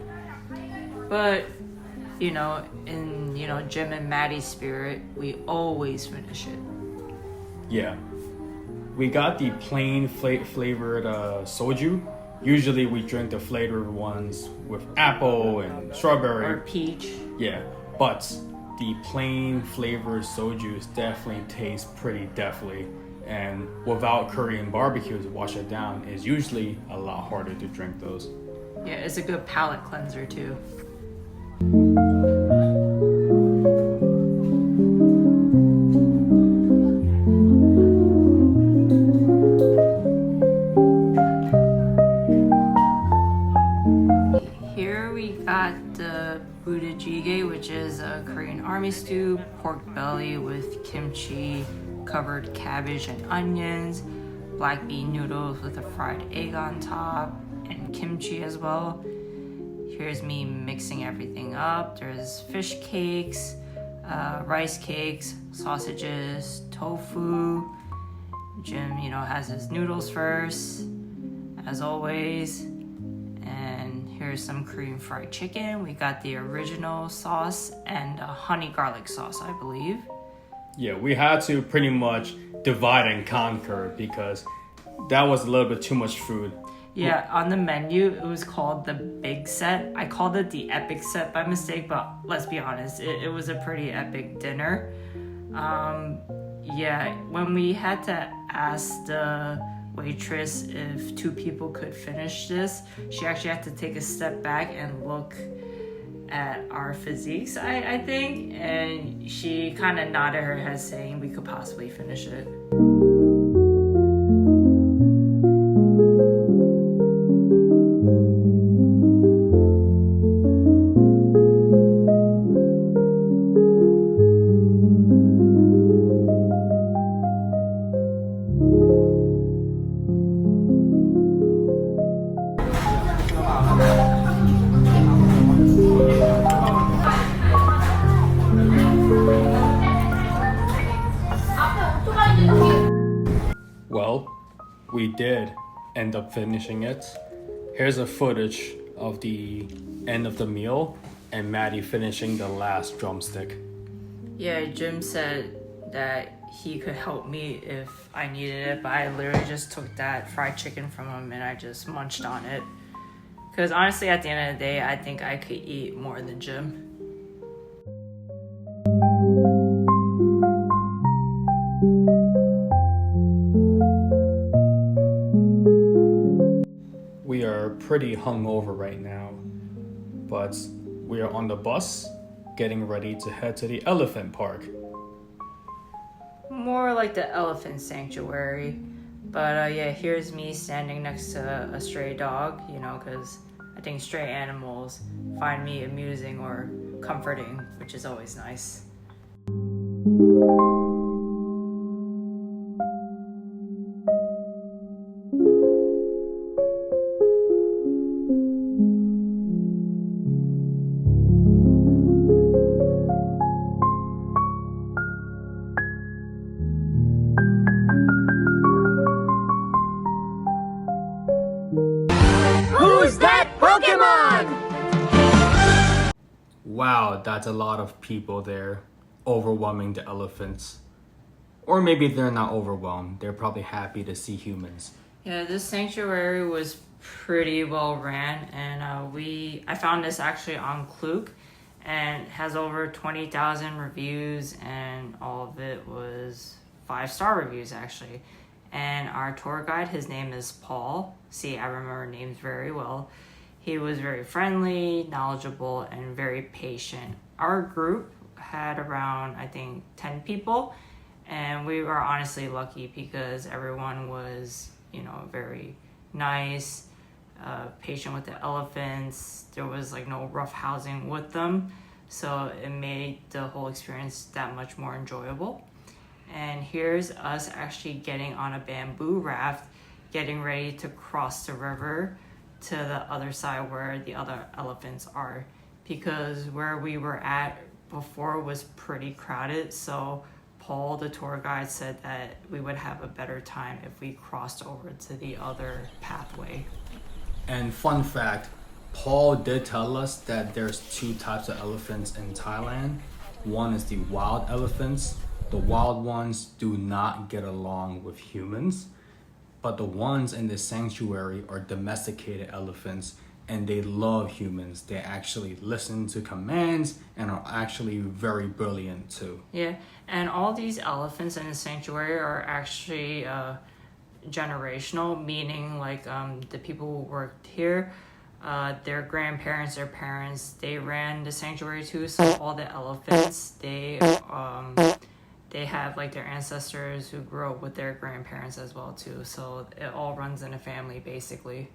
But you know, in, you know, Jim and Maddie's spirit, we always finish it. Yeah. We got the plain flavored soju. Usually we drink the flavored ones with apple and strawberry. Or peach. Yeah, but the plain flavored soju definitely tastes pretty deftly. And without curry and barbecue to wash it down, is usually a lot harder to drink those. Yeah, it's a good palate cleanser too. Here we got the budae, which is a Korean army stew, pork belly with kimchi, covered cabbage and onions, black bean noodles with a fried egg on top, and kimchi as well. Here's me mixing everything up. There's fish cakes, rice cakes, sausages, tofu. Jim, you know, has his noodles first, as always. And here's some Korean fried chicken. We got the original sauce and a honey garlic sauce, I believe. Yeah, we had to pretty much divide and conquer because that was a little bit too much food. Yeah, on the menu, it was called the big set. I called it the epic set by mistake, but let's be honest, it was a pretty epic dinner. Yeah, when we had to ask the waitress if 2 people could finish this, she actually had to take a step back and look at our physiques, I think, and she kind of nodded her head saying we could possibly finish it. Well, we did end up finishing it. Here's a footage of the end of the meal and Maddie finishing the last drumstick. Yeah, Jim said that he could help me if I needed it, but I literally just took that fried chicken from him and I just munched on it. Because honestly, at the end of the day, I think I could eat more than Jim. We are pretty hungover right now, but we are on the bus getting ready to head to the elephant park. More like the elephant sanctuary. But yeah, here's me standing next to a stray dog, you know, because I think stray animals find me amusing or comforting, which is always nice. Who's that Pokemon? Wow, that's a lot of people there, overwhelming the elephants. Or maybe they're not overwhelmed, they're probably happy to see humans. Yeah, this sanctuary was pretty well ran, and I found this actually on Klook, and has over 20,000 reviews, and all of it was 5-star reviews actually. And our tour guide, his name is Paul. See, I remember names very well. He was very friendly, knowledgeable, and very patient. Our group had around, I think, 10 people, and we were honestly lucky because everyone was, you know, very nice, patient with the elephants. There was like no rough housing with them, so it made the whole experience that much more enjoyable. And here's us actually getting on a bamboo raft, getting ready to cross the river to the other side where the other elephants are, because where we were at before was pretty crowded. So Paul, the tour guide, said that we would have a better time if we crossed over to the other pathway. And fun fact, Paul did tell us that there's two types of elephants in Thailand. One is the wild elephants. The wild ones do not get along with humans, but the ones in the sanctuary are domesticated elephants and they love humans. They actually listen to commands and are actually very brilliant too. Yeah, and all these elephants in the sanctuary are actually generational, meaning like the people who worked here, their grandparents, their parents, they ran the sanctuary too. So all the elephants, they have like their ancestors who grew up with their grandparents as well too. So it all runs in a family basically.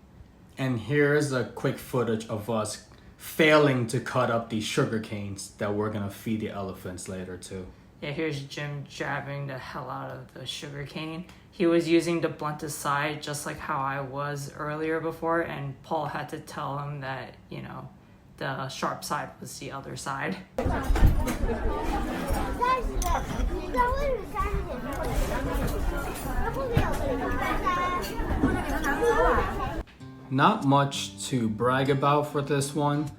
And here's a quick footage of us failing to cut up the sugar canes that we're gonna feed the elephants later too. Yeah, here's Jim jabbing the hell out of the sugar cane. He was using the blunted side just like how I was earlier before, and Paul had to tell him that, you know, the sharp side was the other side. Not much to brag about for this one.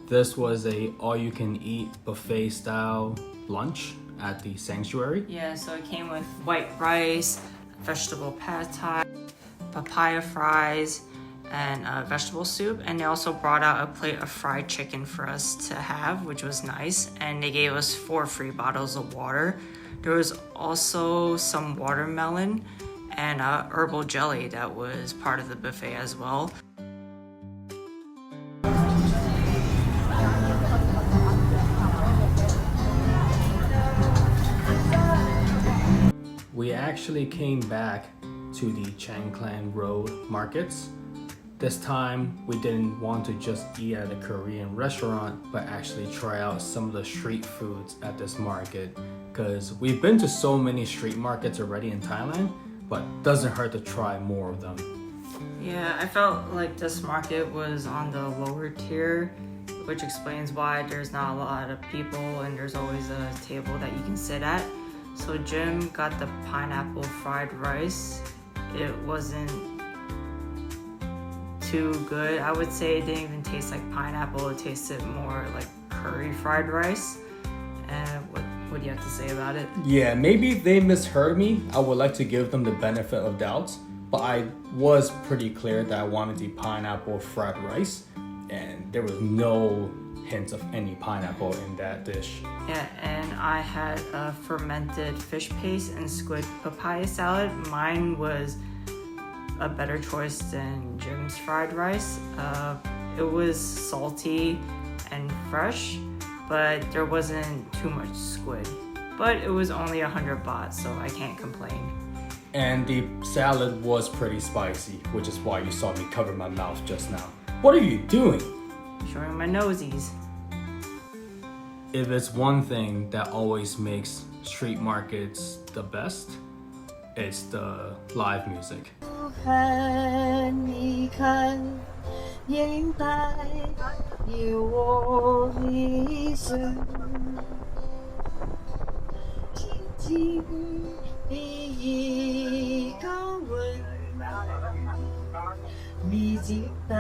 This was a all-you-can-eat buffet style lunch at the sanctuary. Yeah, so it came with white rice, vegetable pad thai, papaya fries, and vegetable soup. And they also brought out a plate of fried chicken for us to have, which was nice. And they gave us 4 free bottles of water. There was also some watermelon and herbal jelly that was part of the buffet as well. We actually came back to the Chiang Road markets. This time we didn't want to just eat at a Korean restaurant, but actually try out some of the street foods at this market, because we've been to so many street markets already in Thailand, but doesn't hurt to try more of them. Yeah, I felt like this market was on the lower tier, which explains why there's not a lot of people and there's always a table that you can sit at. So Jim got the pineapple fried rice. It wasn't too good. I would say it didn't even taste like pineapple. It tasted more like curry fried rice. And what do you have to say about it? Yeah, maybe they misheard me. I would like to give them the benefit of doubts, but I was pretty clear that I wanted the pineapple fried rice, and there was no hint of any pineapple in that dish. Yeah, and I had a fermented fish paste and squid papaya salad. Mine was a better choice than Jim's fried rice. It was salty and fresh, but there wasn't too much squid. But it was only 100 baht, so I can't complain. And the salad was pretty spicy, which is why you saw me cover my mouth just now. What are you doing? Showing my nosies. If it's one thing that always makes street markets the best, it's the live music. 看一看，眼袋有我一生，静静的一个吻，你竟打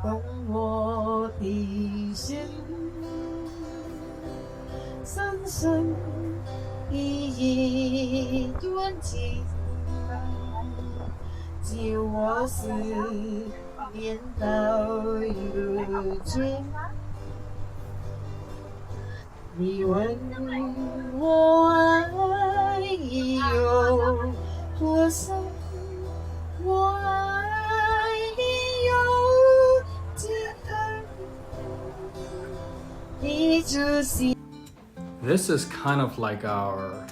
动我的心，深深的一段情。 就我思念到如今，你问我爱已有多深？我爱你有几分？你只是。 This is kind of like our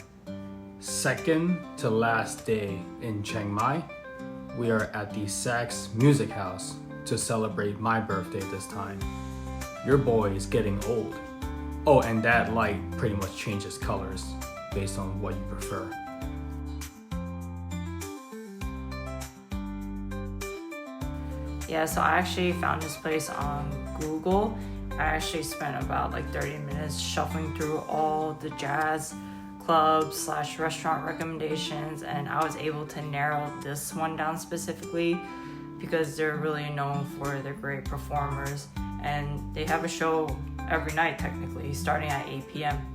second to last day in Chiang Mai. We are at the Sax Music House to celebrate my birthday this time. Your boy is getting old. Oh, and that light pretty much changes colors based on what you prefer. Yeah, so I actually found this place on Google. I actually spent about like 30 minutes shuffling through all the jazz clubs / restaurant recommendations, and I was able to narrow this one down specifically because they're really known for their great performers. And they have a show every night, technically, starting at 8 p.m.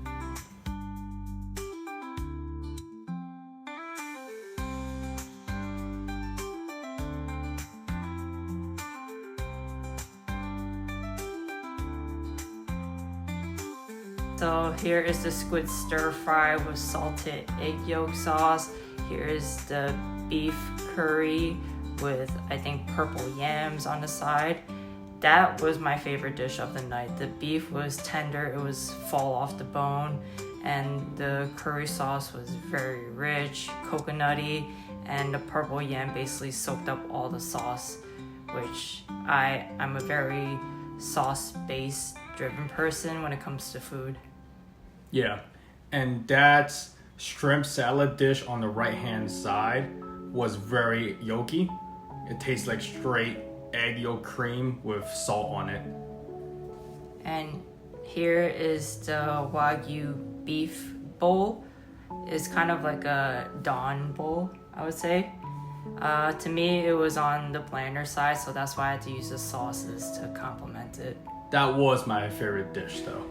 So here is the squid stir fry with salted egg yolk sauce. Here is the beef curry with, I think, purple yams on the side. That was my favorite dish of the night. The beef was tender, it was fall off the bone, and the curry sauce was very rich, coconutty, and the purple yam basically soaked up all the sauce, which I'm a very sauce-based driven person when it comes to food. Yeah, and Dad's shrimp salad dish on the right-hand side was very yolky. It tastes like straight egg yolk cream with salt on it. And here is the Wagyu beef bowl. It's kind of like a Don bowl, I would say. To me, it was on the blander side, so that's why I had to use the sauces to complement it. That was my favorite dish though.